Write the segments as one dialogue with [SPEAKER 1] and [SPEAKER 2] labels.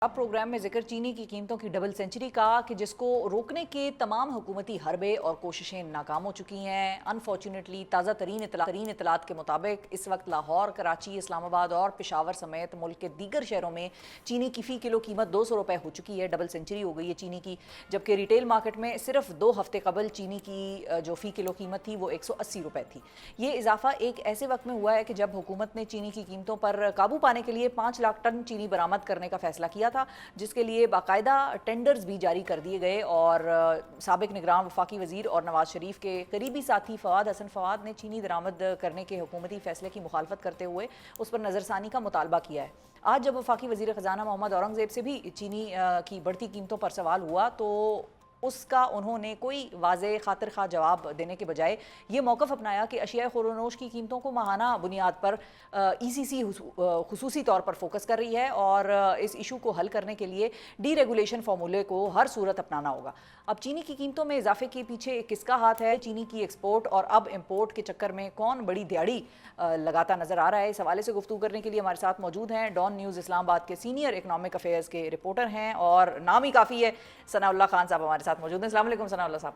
[SPEAKER 1] अब प्रोग्राम में जिक्र चीनी की कीमतों की डबल सेंचुरी का कि जिसको रोकने के तमाम हुकूमती हरबे और कोशिशें नाकाम हो चुकी हैं। अनफॉर्चुनेटली ताज़ा तरीन इतलात के मुताबिक इस वक्त लाहौर, कराची, इस्लामाबाद और पेशावर समेत मुल्क के दीगर शहरों में चीनी की फ़ी किलो कीमत 200 रुपये हो चुकी है। डबल सेंचुरी हो गई है चीनी की, जबकि रिटेल मार्केट में सिर्फ 2 हफ्ते कबल चीनी की जो फ़ी किलो कीमत थी वो 180 रुपये थी। ये इजाफा एक ऐसे वक्त में हुआ है कि जब हुकूमत ने चीनी की कीमतों पर काबू पाने के लिए 5 लाख टन चीनी बरामद करने का फैसला किया था, जिसके लिए बाकायदा टेंडर्स भी जारी कर दिए गए। और साबिक निगरान वफाकी वजीर और नवाज शरीफ के करीबी साथी फवाद हसन फवाद ने चीनी दरामद करने के हुकूमती फैसले की मुखालफत करते हुए उस पर नज़रसानी का मुतालबा किया है। आज जब वफाकी वजीर ख़जाना मोहम्मद औरंगज़ेब से भी चीनी की बढ़ती कीमतों पर सवाल हुआ तो उसका उन्होंने कोई वाज़े खातिर खा जवाब देने के बजाय ये मौक़िफ़ अपनाया कि अशिया खुरोनोश की कीमतों को माहाना बुनियाद पर ECC खुसूसी तौर पर फोकस कर रही है और इस इशू को हल करने के लिए डी रेगुलेशन फार्मूले को हर सूरत अपनाना होगा। अब चीनी की कीमतों में इजाफे के पीछे किसका हाथ है? चीनी की एक्सपोर्ट और अब इम्पोर्ट के चक्कर में कौन बड़ी दिहाड़ी लगाता नजर आ रहा है? इस हवाले से गुफ्तगू करने के लिए हमारे साथ मौजूद हैं डॉन न्यूज़ इस्लामाबाद के सीनियर इकनॉमिक अफेयर्स के रिपोर्टर हैं और नाम ही काफ़ी है, सनाउल्लाह खान साहब हमारे साथ मौजूद हैं। अस्सलाम वालेकुम सनाउल्लाह साहब।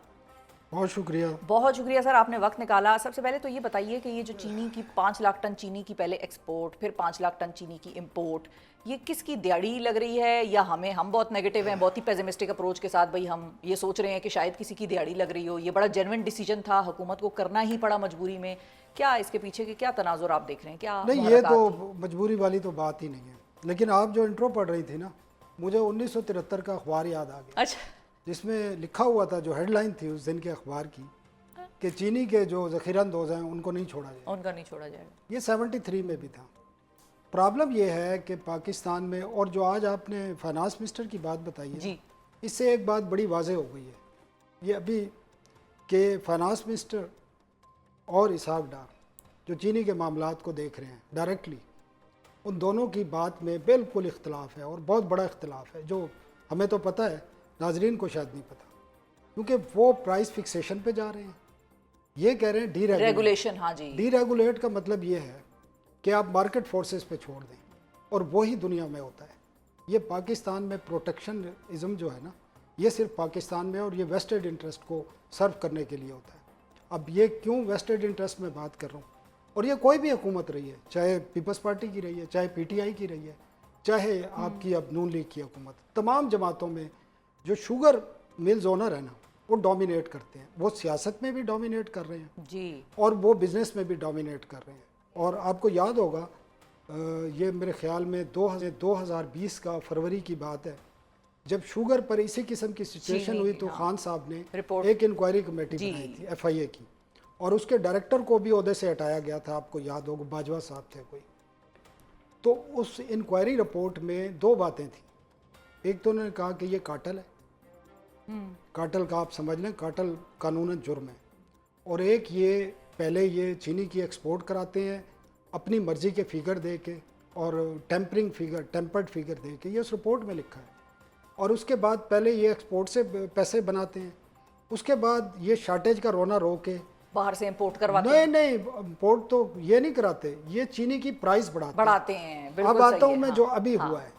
[SPEAKER 2] बहुत शुक्रिया
[SPEAKER 1] सर, आपने वक्त निकाला। सबसे पहले तो ये बताइए कि ये जो चीनी की 5 लाख टन चीनी की पहले एक्सपोर्ट, फिर 5 लाख टन चीनी की इंपोर्ट, ये किसकी दिहाड़ी लग रही है? या हम बहुत नेगेटिव हैं, बहुत ही पेसिमिस्टिक अप्रोच के साथ भाई हम ये सोच रहे हैं कि शायद किसी की दिहाड़ी लग रही हो, ये बड़ा जेन्युइन डिसीजन था, हुकूमत को करना ही पड़ा मजबूरी में? क्या इसके पीछे के क्या तनाजुर आप देख रहे हैं? क्या
[SPEAKER 2] नहीं, ये तो मजबूरी वाली तो बात ही नहीं है। लेकिन आप जो इंट्रो पढ़ रही थी ना, मुझे 1973 का अखबार याद आ गया।
[SPEAKER 1] अच्छा,
[SPEAKER 2] जिसमें लिखा हुआ था, जो हेडलाइन थी उस दिन के अखबार की, कि चीनी के जो ज़ख़ीरा अंदोज़ हैं उनको नहीं छोड़ा जाएगा।
[SPEAKER 1] उनका नहीं छोड़ा जाएगा।
[SPEAKER 2] ये 73 में भी था। प्रॉब्लम ये है कि पाकिस्तान में, और जो आज आपने फाइनेंस मिनिस्टर की बात बताई है
[SPEAKER 1] जी,
[SPEAKER 2] इससे एक बात बड़ी वाज़ेह हो गई है। ये अभी के फाइनेंस मिनिस्टर और इसहाक डार जो चीनी के मामलात को देख रहे हैं डायरेक्टली, उन दोनों की बात में बिल्कुल इख्तलाफ है और बहुत बड़ा इख्तलाफ है, जो हमें तो पता है, नाजरीन को शायद नहीं पता, क्योंकि वो प्राइस फिक्सेशन पे जा रहे हैं। ये कह रहे हैं
[SPEAKER 1] डीरेगुलेशन। हाँ जी,
[SPEAKER 2] डीरेगुलेट का मतलब ये है कि आप मार्केट फोर्सेस पे छोड़ दें, और वही दुनिया में होता है। ये पाकिस्तान में प्रोटेक्शनिज्म जो है ना, ये सिर्फ पाकिस्तान में, और ये वेस्टेड इंटरेस्ट को सर्व करने के लिए होता है। अब ये क्यों वेस्टेड इंटरेस्ट में बात कर रहा हूँ, और ये कोई भी हुकूमत रही है, चाहे पीपल्स पार्टी की रही है, चाहे PTI की रही है, चाहे आपकी अब नून लीग की हुकूमत, तमाम जमातों में जो शुगर मिल्स ओनर है ना, वो डोमिनेट करते हैं। वो सियासत में भी डोमिनेट कर रहे हैं
[SPEAKER 1] जी,
[SPEAKER 2] और वो बिज़नेस में भी डोमिनेट कर रहे हैं। और आपको याद होगा, ये मेरे ख्याल में 2020 का फरवरी की बात है, जब शुगर पर इसी किस्म की सिचुएशन हुई तो खान साहब ने एक इंक्वायरी कमेटी बनाई थी FIA की, और उसके डायरेक्टर को भी ओहदे से हटाया गया था। आपको याद होगा, बाजवा साहब थे कोई। तो उस इंक्वायरी रिपोर्ट में 2 बातें थी। एक तो उन्होंने कहा कि ये कार्टेल है, कार्टेल का आप समझ लें, कार्टेल कानूनन जुर्म है। और एक ये पहले ये चीनी की एक्सपोर्ट कराते हैं अपनी मर्ज़ी के फिगर दे के, और टेम्पर्ड फिगर दे के, ये उस रिपोर्ट में लिखा है। और उसके बाद पहले ये एक्सपोर्ट से पैसे बनाते हैं, उसके बाद ये शार्टेज का रोना रो के
[SPEAKER 1] बाहर से इंपोर्ट करवाते हैं।
[SPEAKER 2] नहीं, इंपोर्ट तो ये नहीं कराते, ये चीनी की प्राइस बढ़ाते
[SPEAKER 1] हैं।
[SPEAKER 2] अब आता हूँ मैं जो अभी हुआ है।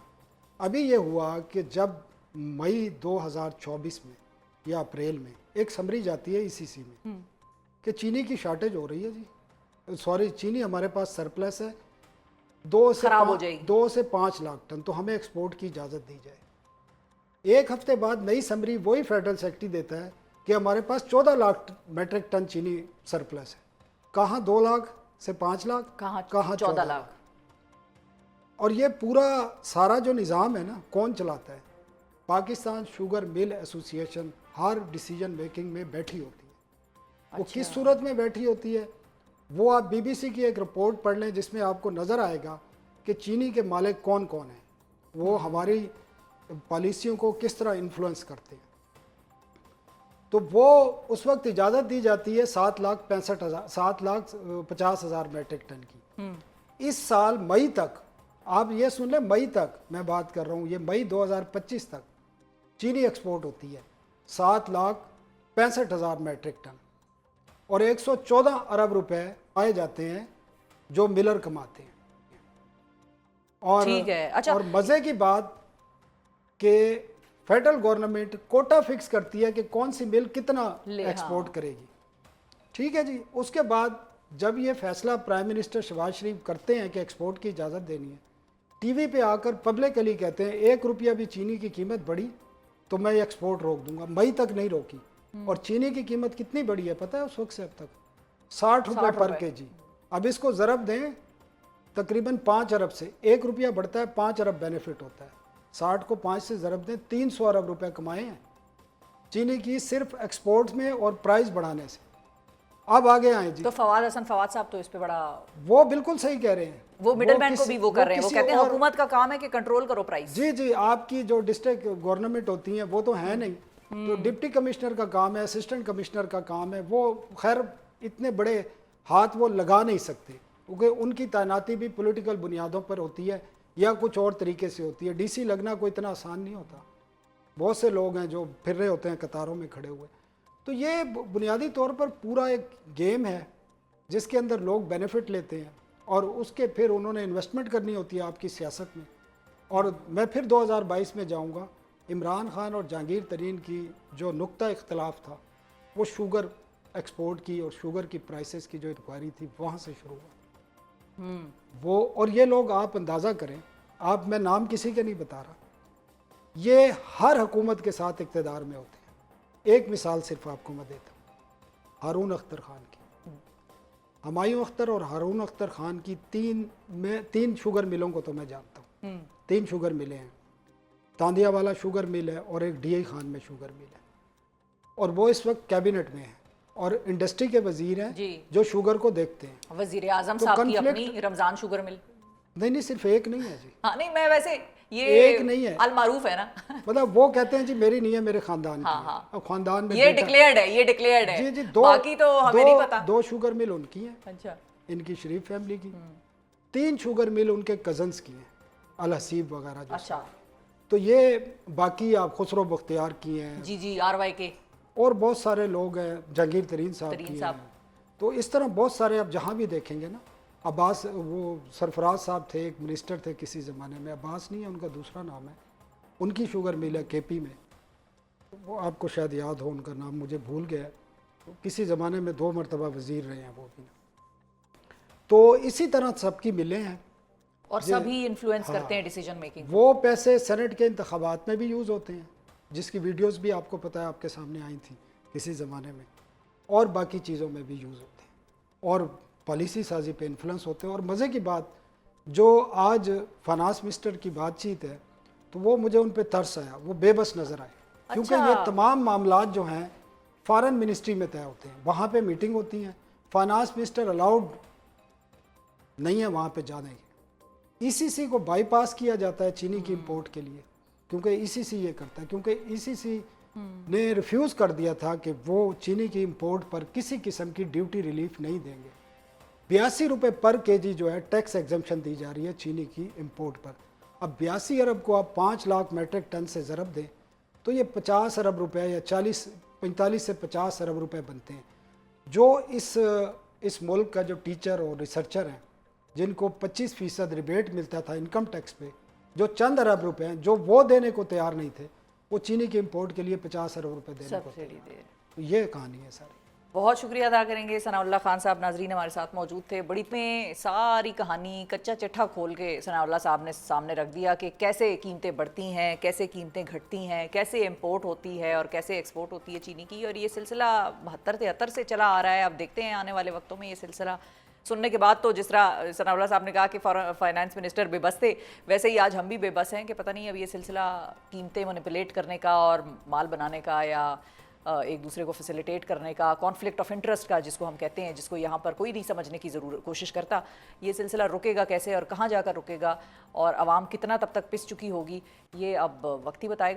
[SPEAKER 2] अभी ये हुआ कि जब मई 2024 में या अप्रैल में एक समरी जाती है ECC में कि चीनी की शॉर्टेज हो रही है जी, सॉरी, चीनी हमारे पास सरप्लस है, 2 से 5 लाख टन, तो हमें एक्सपोर्ट की इजाज़त दी जाए। एक हफ्ते बाद नई समरी वही फेडरल सेक्रेटरी देता है कि हमारे पास 14 लाख मैट्रिक टन चीनी सरप्लस है। कहाँ 2 लाख से 5 लाख, कहाँ 14 लाख। और ये पूरा सारा जो निज़ाम है ना, कौन चलाता है? पाकिस्तान शुगर मिल एसोसिएशन हर डिसीजन मेकिंग में बैठी होती है। वो किस सूरत में बैठी होती है, वो आप BBC की एक रिपोर्ट पढ़ लें, जिसमें आपको नज़र आएगा कि चीनी के मालिक कौन कौन हैं, वो हमारी पॉलिसियों को किस तरह इन्फ्लुएंस करते हैं। तो वो उस वक्त इजाज़त दी जाती है 7,50,000 मैट्रिक टन की। इस साल मई तक, आप ये सुन लें, मई तक मैं बात कर रहा हूँ, ये मई 2025 तक चीनी एक्सपोर्ट होती है 7,65,000 मैट्रिक टन, और 114 अरब रुपए पाए जाते हैं जो मिलर कमाते हैं। और
[SPEAKER 1] ठीक है। अच्छा,
[SPEAKER 2] और मज़े की बात, कि फेडरल गवर्नमेंट कोटा फिक्स करती है कि कौन सी मिल कितना एक्सपोर्ट करेगी, ठीक है जी। उसके बाद जब ये फैसला प्राइम मिनिस्टर शहबाज शरीफ करते हैं कि एक्सपोर्ट की इजाज़त देनी है, टीवी पे आकर पब्लिकली कहते हैं 1 रुपया भी चीनी की कीमत बढ़ी तो मैं ये एक्सपोर्ट रोक दूंगा। मई तक नहीं रोकी। और चीनी की कीमत कितनी बढ़ी है पता है उस वक्त से अब तक? 60 रुपये पर केजी। अब इसको ज़रब दें तकरीबन 5 अरब से, 1 रुपया बढ़ता है 5 अरब बेनिफिट होता है। 60 को 5 से ज़रब दें, 300 अरब रुपए कमाए हैं चीनी की सिर्फ एक्सपोर्ट्स में और प्राइस बढ़ाने से। अब आगे आए जी।
[SPEAKER 1] तो फवाद साहब तो इस पे बड़ा,
[SPEAKER 2] वो बिल्कुल सही कह रहे हैं,
[SPEAKER 1] वो मिडल मैन को भी वो कर रहे हैं, वो कहते हैं हुकूमत का काम है कि कंट्रोल करो प्राइस।
[SPEAKER 2] जी जी, आपकी जो डिस्ट्रिक्ट गवर्नमेंट होती हैं वो तो है नहीं, तो डिप्टी कमिश्नर का काम है, असिस्टेंट कमिश्नर का काम है, वो खैर इतने बड़े हाथ वो लगा नहीं सकते क्योंकि उनकी तैनाती भी पॉलिटिकल बुनियादों पर होती है या कुछ और तरीके से होती है। डीसी लगना कोई इतना आसान नहीं होता, बहुत से लोग हैं जो फिर रहे होते हैं कतारों में खड़े हुए। तो ये बुनियादी तौर पर पूरा एक गेम है जिसके अंदर लोग बेनिफिट लेते हैं और उसके फिर उन्होंने इन्वेस्टमेंट करनी होती है आपकी सियासत में। और मैं फिर 2022 में जाऊंगा, इमरान खान और जहांगीर तरीन की जो नुक्ता इख्तलाफ था वो शुगर एक्सपोर्ट की और शुगर की प्राइसेस की जो इंक्वायरी थी वहाँ से शुरू हुआ। वो और ये लोग आप अंदाज़ा करें, आप मैं नाम किसी के नहीं बता रहा, ये हर हुकूमत के साथ इक़्तिदार में होते हैं। एक मिसाल सिर्फ आपको मैं देता हूँ, हारून अख्तर खान की। हुमायूं अख्तर और हारून अख्तर खान की तीन शुगर मिलों को तो मैं जानता हूँ। 3 शुगर मिलें हैं, तांदिया वाला शुगर मिल है और एक DI खान में शुगर मिल है, और वो इस वक्त कैबिनेट में है और इंडस्ट्री के वजीर हैं जो शुगर को देखते हैं।
[SPEAKER 1] वजीर आजम साहब की अपनी रमजान शुगर मिल
[SPEAKER 2] नहीं सिर्फ एक नहीं है जी।
[SPEAKER 1] हाँ नहीं, मैं वैसे ये
[SPEAKER 2] एक नहीं है,
[SPEAKER 1] अलमारूफ है ना।
[SPEAKER 2] मतलब वो कहते हैं जी मेरी नहीं है, मेरे खानदान की है। अब खानदान में
[SPEAKER 1] ये डिक्लेयर्ड है, ये डिक्लेयर्ड है।
[SPEAKER 2] जी जी,
[SPEAKER 1] बाकी तो हमें नहीं पता।
[SPEAKER 2] 2 शुगर मिल उनकी हैं,
[SPEAKER 1] अच्छा,
[SPEAKER 2] इनकी शरीफ फैमिली की। 3 शुगर मिल उनके कजन्स की हैं, अल हसीब वगैरह जो।
[SPEAKER 1] अच्छा,
[SPEAKER 2] तो ये बाकी आप खुसरो बख्तियार की हैं,
[SPEAKER 1] जी जी, RY के
[SPEAKER 2] और बहुत सारे लोग हैं, जहांगीर तरीन साहब की हैं। तो इस तरह बहुत सारे आप जहाँ भी देखेंगे ना, अब्बास, वो सरफराज साहब थे, एक मिनिस्टर थे किसी ज़माने में, अब्बास नहीं है उनका, दूसरा नाम है, उनकी शुगर मिल है KP में, वो आपको शायद याद हो, उनका नाम मुझे भूल गया, किसी ज़माने में 2 मरतबा वज़ीर रहे हैं वो भी। तो इसी तरह सबकी मिलें हैं
[SPEAKER 1] और सभी इन्फ्लुएंस करते हैं डिसीजन मेकिंग।
[SPEAKER 2] वो पैसे सेनेट के इंतखाबात में भी यूज़ होते हैं, जिसकी वीडियोस भी आपको पता है आपके सामने आई थी किसी ज़माने में, और बाकी चीज़ों में भी यूज़ होते हैं, और पॉलिसी साजी पे इन्फ्लुएंस होते हैं। और मज़े की बात, जो आज फाइनेंस मिनिस्टर की बातचीत है, तो वो मुझे उन पे तरस आया, वो बेबस नज़र आए, क्योंकि ये तमाम मामलात जो हैं फॉरेन मिनिस्ट्री में तय होते हैं, वहाँ पे मीटिंग होती हैं, फाइनेंस मिनिस्टर अलाउड नहीं है वहाँ पे जाने के। ECC को बाईपास किया जाता है चीनी की इंपोर्ट के लिए, क्योंकि ECC ये करता है, क्योंकि ECC ने रिफ्यूज़ कर दिया था कि वो चीनी की इंपोर्ट पर किसी किस्म की ड्यूटी रिलीफ नहीं देंगे। 82 रुपये पर केजी जो है टैक्स एग्जम्पशन दी जा रही है चीनी की इंपोर्ट पर। अब 82 अरब को आप 5 लाख मेट्रिक टन से ज़रब दें तो ये 50 अरब रुपए या 45 से 50 अरब रुपए बनते हैं। जो इस मुल्क का जो टीचर और रिसर्चर हैं जिनको 25% रिबेट मिलता था इनकम टैक्स पे, जो चंद अरब रुपए हैं जो वो देने को तैयार नहीं थे, वो चीनी की इंपोर्ट के लिए 50 अरब रुपए देने को तैयार। तो ये कहानी है सारी।
[SPEAKER 1] बहुत शुक्रिया अदा करेंगे सनाउल्लाह खान साहब, नाजरीन हमारे साथ मौजूद थे। बड़ी में सारी कहानी कच्चा चिट्ठा खोल के सनाउल्लाह साहब ने सामने रख दिया कि कैसे कीमतें बढ़ती हैं, कैसे कीमतें घटती हैं, कैसे इंपोर्ट होती है और कैसे एक्सपोर्ट होती है चीनी की। और ये सिलसिला 72-73 से चला आ रहा है। अब देखते हैं आने वाले वक्तों में ये सिलसिला सुनने के बाद, तो जिस तरह सनाउल्लाह साहब ने कहा कि फाइनेंस मिनिस्टर बेबस थे, वैसे ही आज हम भी बेबस हैं कि पता नहीं अब ये सिलसिला कीमतें मैनिपुलेट करने का और माल बनाने का या एक दूसरे को फैसिलिटेट करने का, कॉन्फ्लिक्ट ऑफ इंटरेस्ट का जिसको हम कहते हैं, जिसको यहाँ पर कोई नहीं समझने की कोशिश करता, ये सिलसिला रुकेगा कैसे और कहाँ जाकर रुकेगा और आवाम कितना तब तक पिस चुकी होगी, ये अब वक्त ही बताएगा।